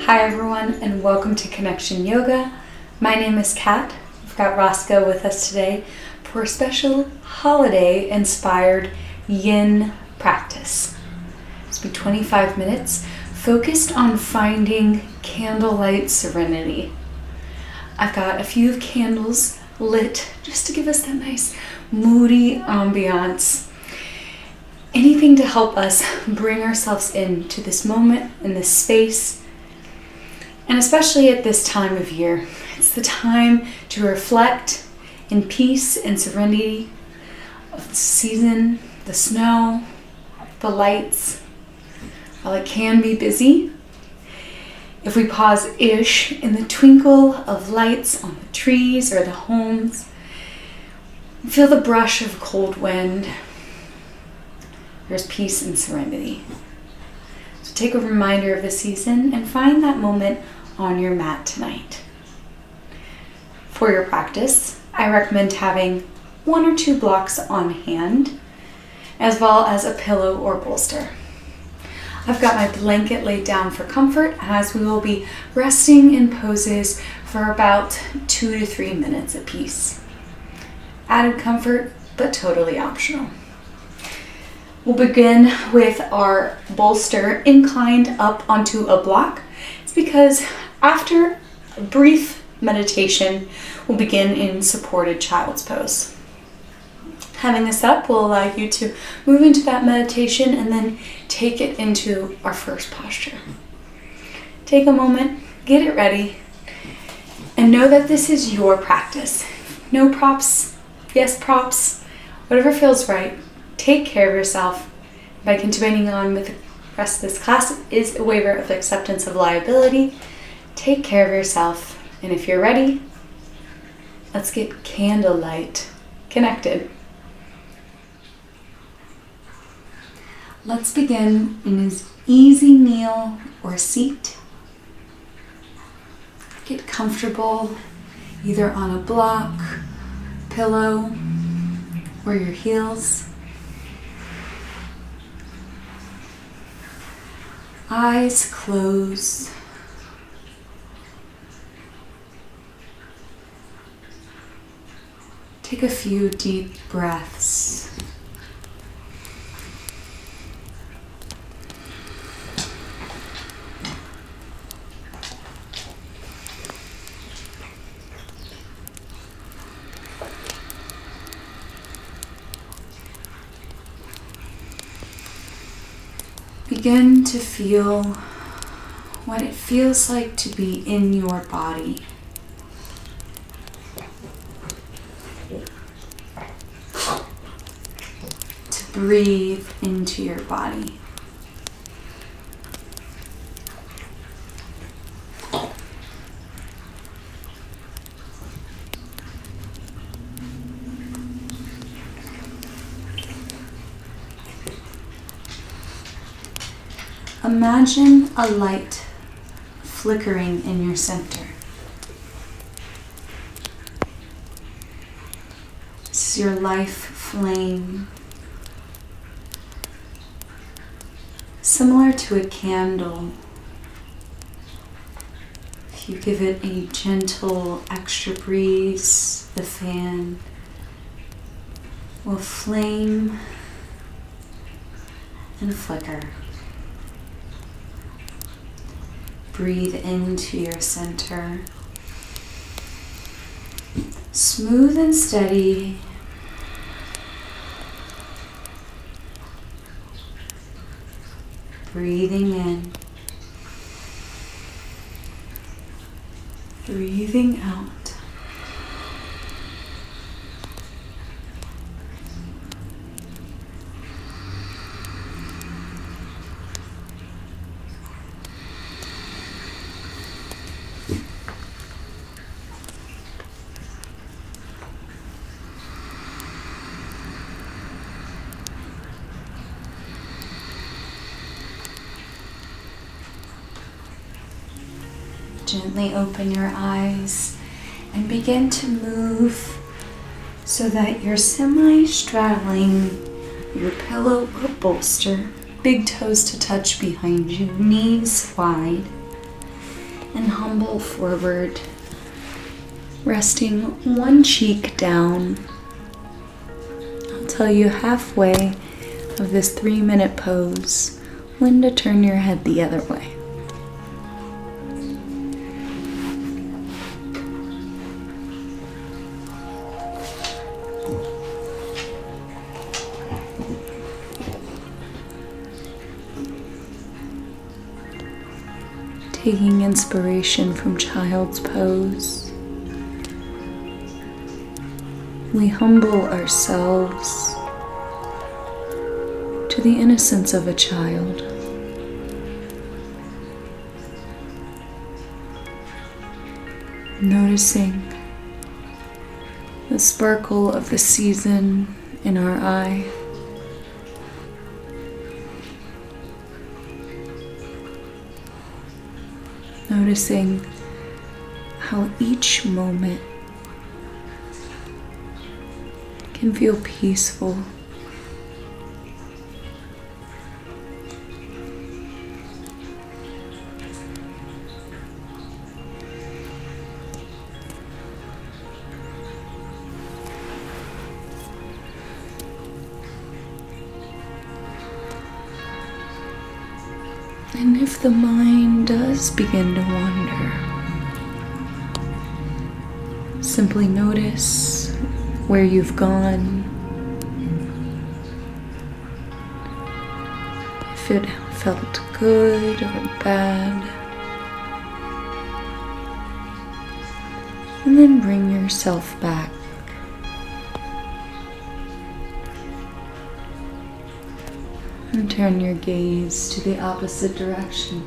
Hi everyone, and welcome to Connection Yoga. My name is Cat. We've got Roscoe with us today for a special holiday-inspired yin practice. It's be 25 minutes focused on finding candlelight serenity. I've got a few candles lit just to give us that nice moody ambiance. Anything to help us bring ourselves into this moment, in this space. And especially at this time of year, it's the time to reflect in peace and serenity of the season, the snow, the lights. While it can be busy, if we pause-ish in the twinkle of lights on the trees or the homes, feel the brush of cold wind, there's peace and serenity. So take a reminder of the season and find that moment on your mat tonight. For your practice, I recommend having 1 or 2 blocks on hand, as well as a pillow or bolster. I've got my blanket laid down for comfort, as we will be resting in poses for about 2 to 3 minutes apiece. Added comfort, but totally optional. We'll begin with our bolster inclined up onto a block. It's because after a brief meditation, we'll begin in supported child's pose. Having this up will allow you to move into that meditation and then take it into our first posture. Take a moment, get it ready, and know that this is your practice. No props, yes props, whatever feels right. Take care of yourself. By continuing on with the rest of this class is a waiver of acceptance of liability. Take care of yourself. And if you're ready, let's get candlelight connected. Let's begin in an easy kneel or seat. Get comfortable either on a block, pillow, or your heels. Eyes closed. Take a few deep breaths. Begin to feel what it feels like to be in your body. To breathe into your body. Imagine a light flickering in your center. This is your life flame. Similar to a candle. If you give it a gentle extra breeze, the fan will flame and flicker. Breathe into your center. Smooth and steady. Breathing in. Breathing out. Gently open your eyes and begin to move so that you're semi-straddling your pillow or bolster, big toes to touch behind you, knees wide. and humble forward, resting one cheek down. I'll tell you halfway of this 3-minute pose when to turn your head the other way. Taking inspiration from child's pose, we humble ourselves to the innocence of a child. Noticing the sparkle of the season in our eye. Noticing how each moment can feel peaceful. And if the mind does begin to wander, simply notice where you've gone. If it felt good or bad. And then bring yourself back. And turn your gaze to the opposite direction.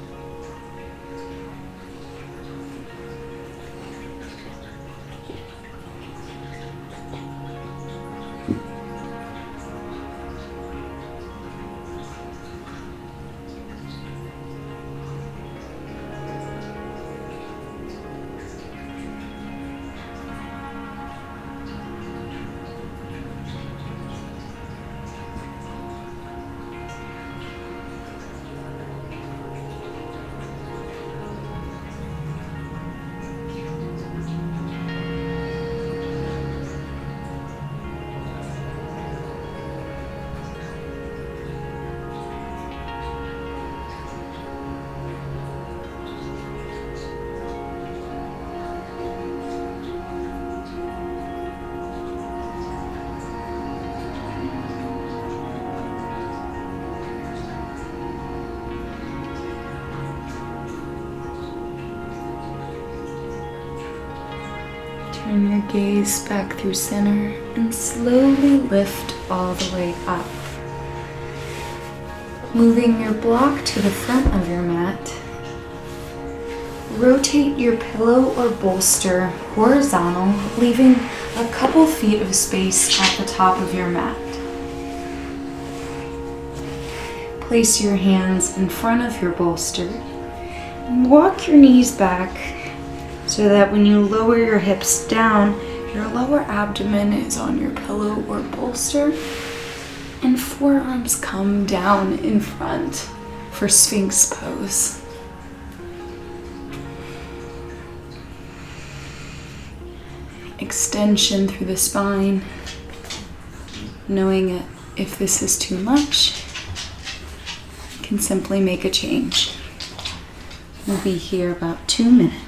Turn your gaze back through center and slowly lift all the way up. Moving your block to the front of your mat. Rotate your pillow or bolster horizontal, leaving a couple feet of space at the top of your mat. Place your hands in front of your bolster and walk your knees back so that when you lower your hips down, your lower abdomen is on your pillow or bolster and forearms come down in front for Sphinx pose. Extension through the spine, knowing that if this is too much, you can simply make a change. We'll be here about 2 minutes.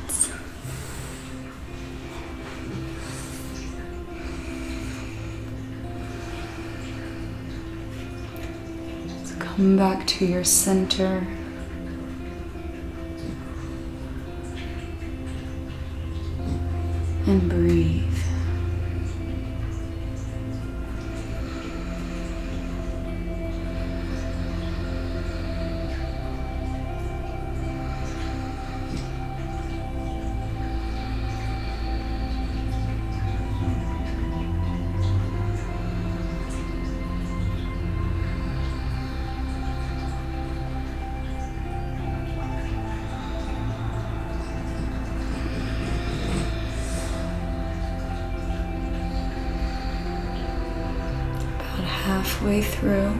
Come back to your center. And breathe. Halfway through.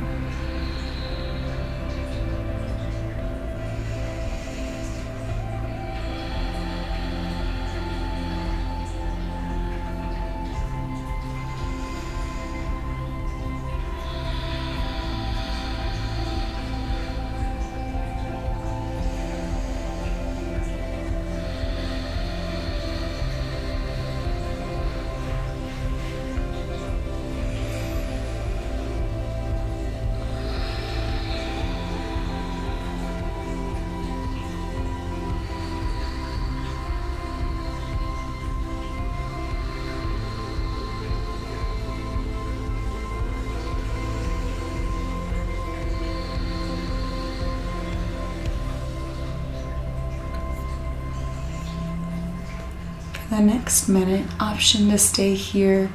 For the next minute, option to stay here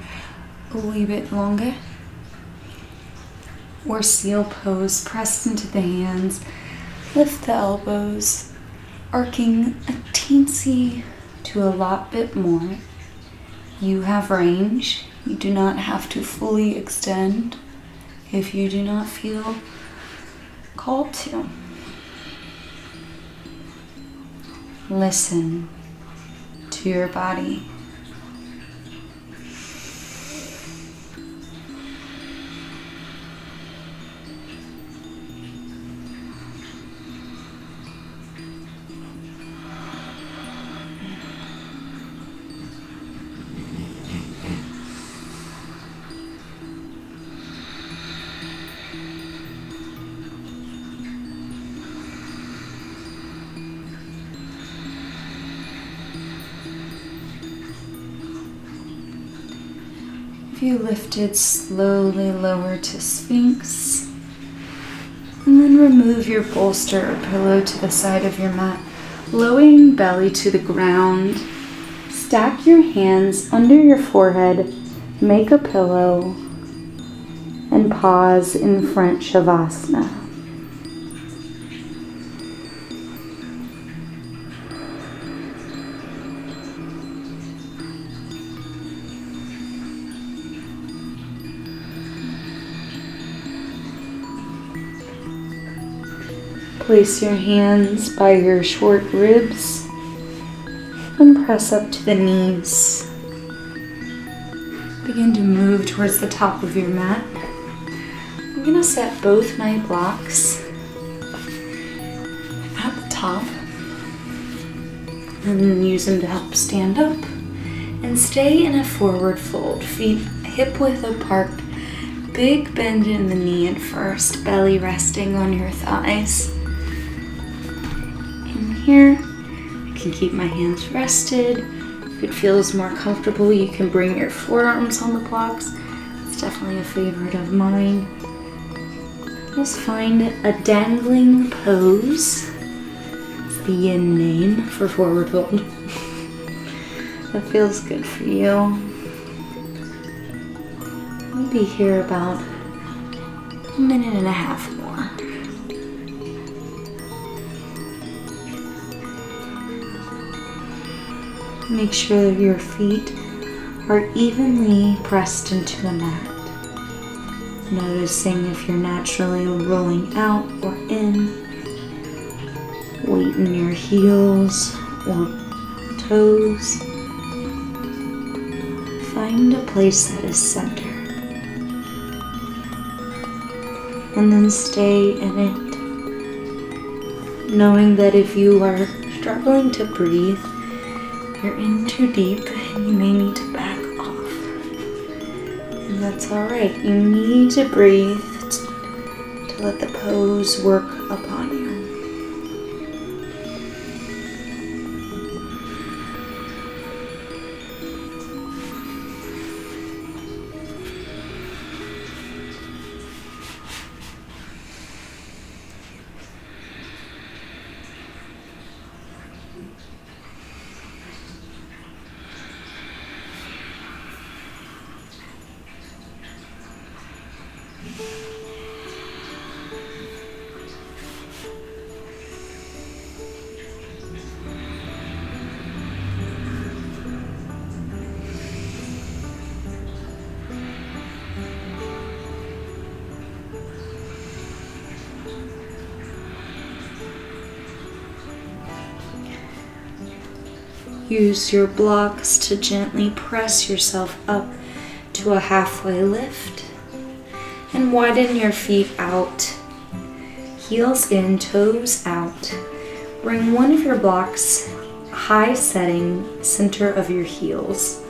a wee bit longer. Or seal pose, press into the hands, lift the elbows, arcing a teensy to a lot bit more. You have range. You do not have to fully extend if you do not feel called to. Listen to your body. You lifted slowly lower to Sphinx, and then remove your bolster or pillow to the side of your mat, lowering belly to the ground. Stack your hands under your forehead, make a pillow, and pause in front Shavasana. Place your hands by your short ribs and press up to the knees. Begin to move towards the top of your mat. I'm going to set both my blocks at the top and then use them to help stand up and stay in a forward fold, feet hip width apart. Big bend in the knee at first, belly resting on your thighs. Here, I can keep my hands rested. If it feels more comfortable, you can bring your forearms on the blocks. It's definitely a favorite of mine. Just find a dangling pose. It's the yin name for forward fold. That feels good for you. We'll be here about a minute and a half more. Make sure that your feet are evenly pressed into the mat. Noticing if you're naturally rolling out or in. Weight in your heels or toes. Find a place that is centered. And then stay in it. Knowing that if you are struggling to breathe, you're in too deep and you may need to back off. And that's alright. You need to breathe to let the pose work upon you. Use your blocks to gently press yourself up to a halfway lift and widen your feet out. Heels in, toes out. Bring one of your blocks high setting center of your heels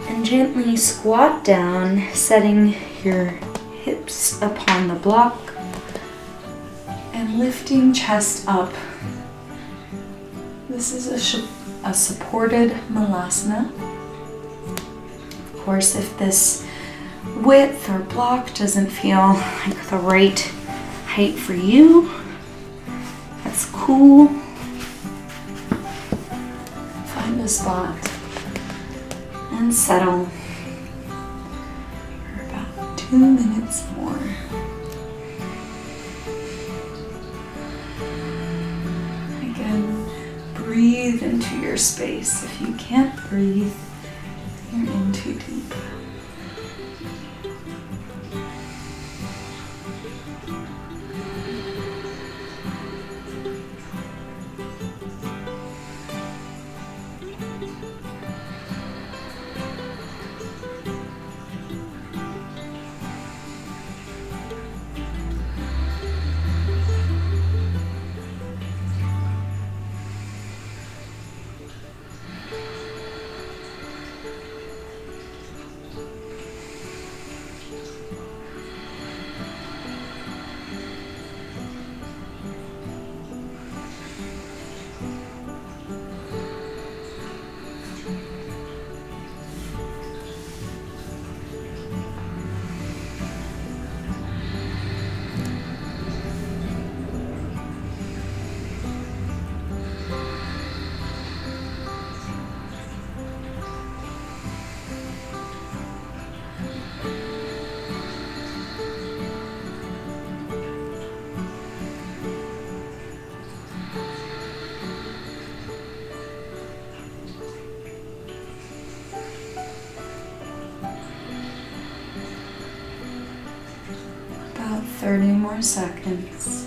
and gently squat down, setting your hips upon the block and lifting chest up. This is a supported malasana. Of course, if this width or block doesn't feel like the right height for you, that's cool. Find a spot and settle for about 2 minutes more. Again, breathe into your space. If you can't breathe, you're in too deep. About 30 more seconds.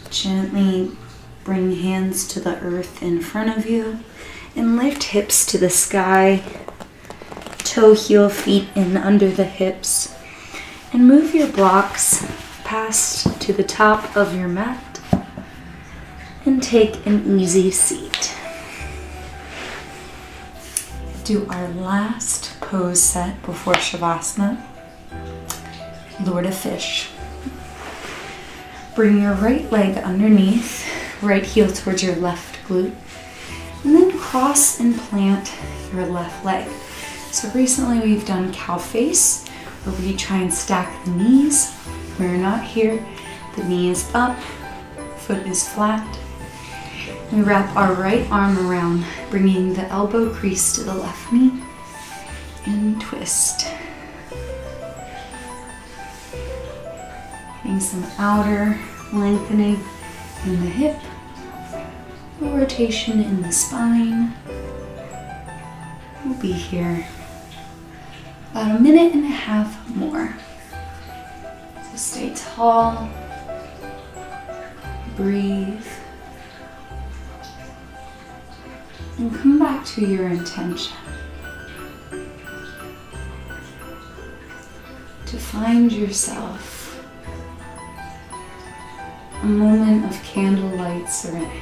Gently bring hands to the earth in front of you and lift hips to the sky. Toe, heel, feet in under the hips. And move your blocks past to the top of your mat and take an easy seat. Do our last pose set before Shavasana, Lord of Fish. Bring your right leg underneath, right heel towards your left glute, and then cross and plant your left leg. So recently we've done cow face, where we try and stack the knees. We're not here. The knee is up, foot is flat. We wrap our right arm around, bringing the elbow crease to the left knee, and twist. Getting some outer lengthening in the hip, rotation in the spine. We'll be here about 1.5 minutes more. So stay tall, breathe, and come back to your intention. To find yourself a moment of candlelight serenity.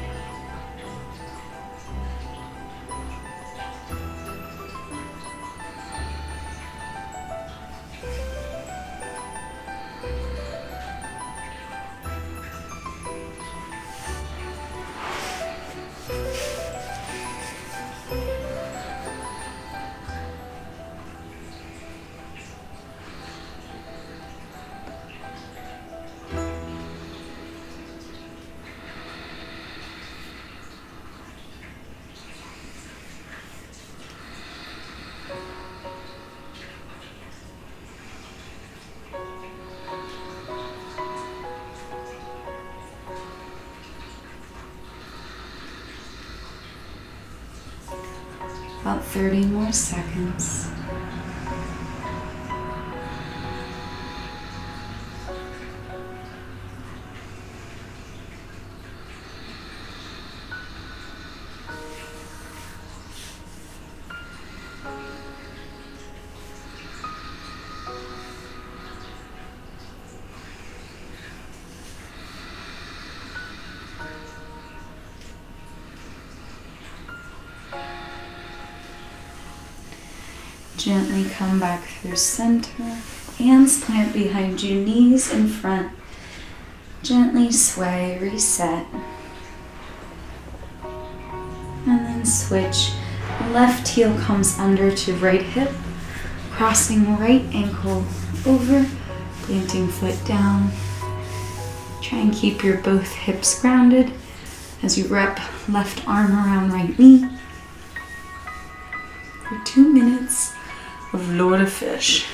About 30 more seconds. Gently come back through center. Hands plant behind you, knees in front. Gently sway, reset. And then switch. Left heel comes under to right hip. Crossing right ankle over. Planting foot down. Try and keep your both hips grounded as you wrap left arm around right knee. For 2 minutes of Lord of Fish.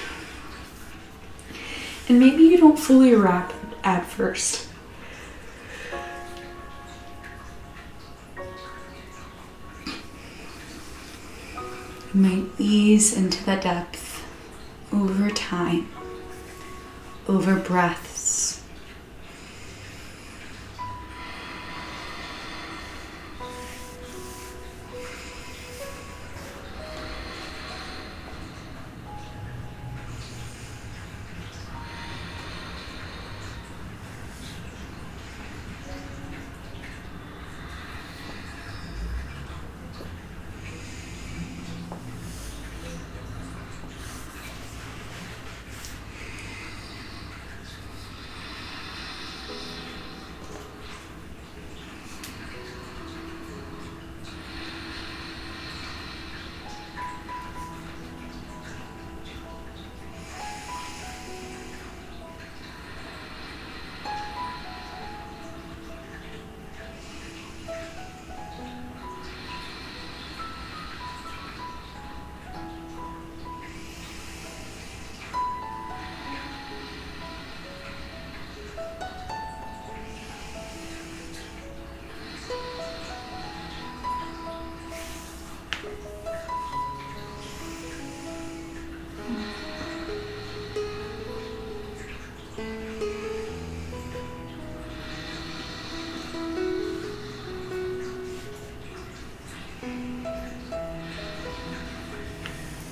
And maybe you don't fully wrap at first. You might ease into the depth over time, over breaths.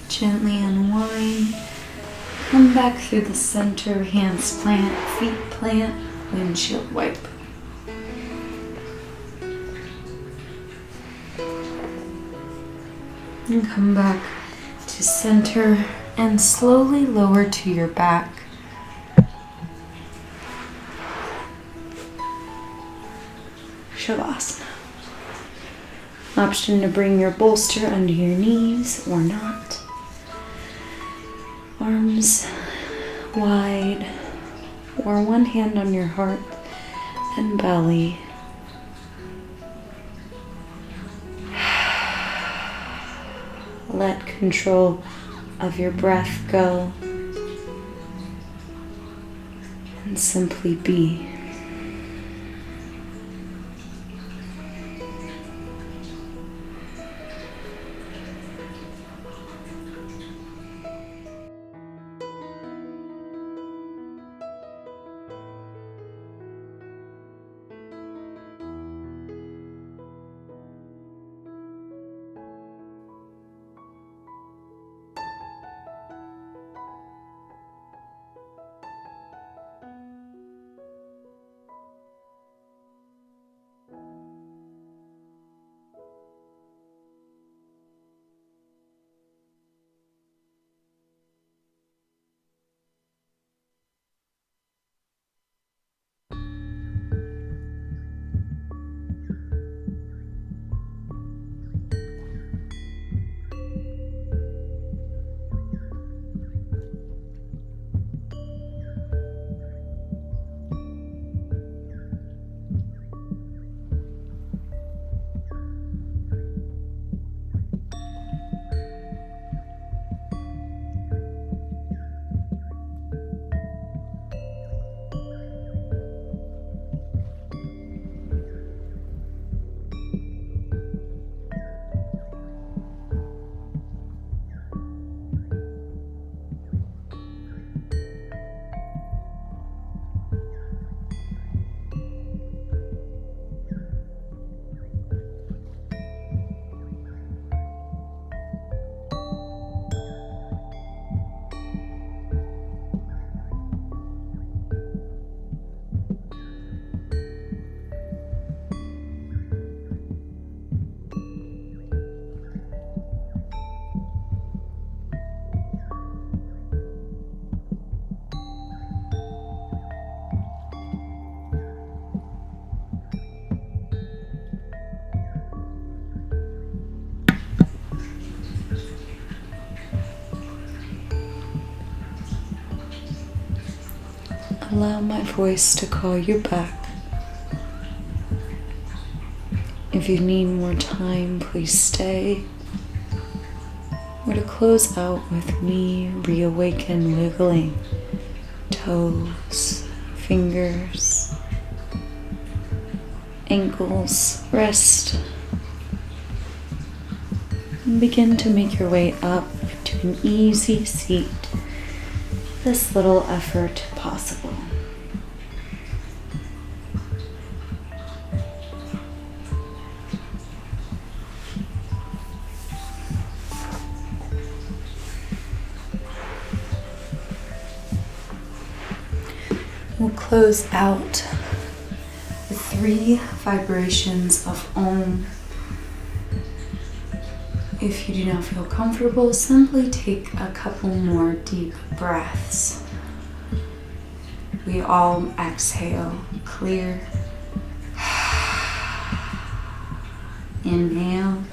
Gently unwind. Come back through the center, hands plant, feet plant, windshield wipe. And come back to center and slowly lower to your back. Shavasana. Option to bring your bolster under your knees or not. Arms wide, or one hand on your heart and belly. Let control of your breath go and simply be. allow my voice to call you back. If you need more time, please stay. Or to close out with me, reawaken, wiggling toes, fingers, ankles, wrist. And begin to make your way up to an easy seat. This little effort possible. We'll close out with 3 vibrations of Om. If you do not feel comfortable, simply take a couple more deep breaths. We all exhale, clear. Inhale.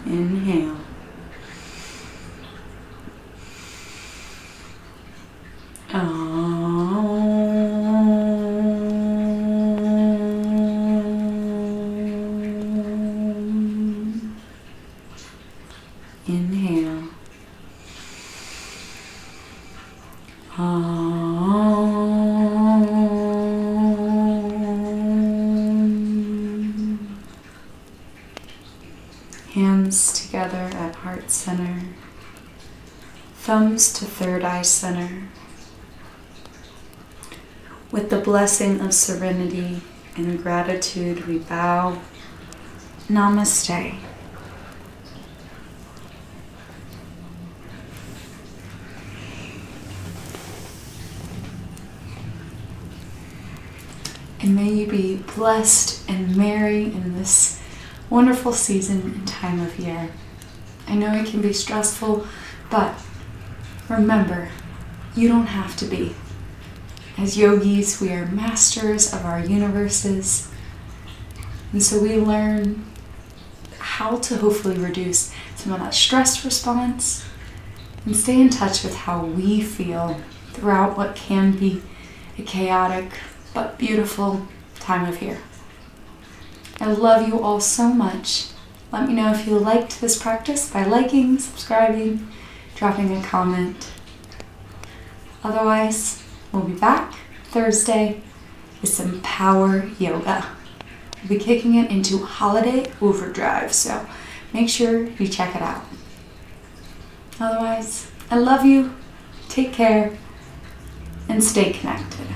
Inhale. Inhale. Hands together at heart center. Thumbs to third eye center. With the blessing of serenity and gratitude, we bow. Namaste. And may you be blessed and merry in this wonderful season and time of year. I know it can be stressful, but remember, you don't have to be. As yogis, we are masters of our universes. And so we learn how to hopefully reduce some of that stress response and stay in touch with how we feel throughout what can be a chaotic but beautiful time of year. I love you all so much. Let me know if you liked this practice by liking, subscribing, dropping a comment. Otherwise, we'll be back Thursday with some power yoga. We'll be kicking it into holiday overdrive, so make sure you check it out. Otherwise, I love you, take care, and stay connected.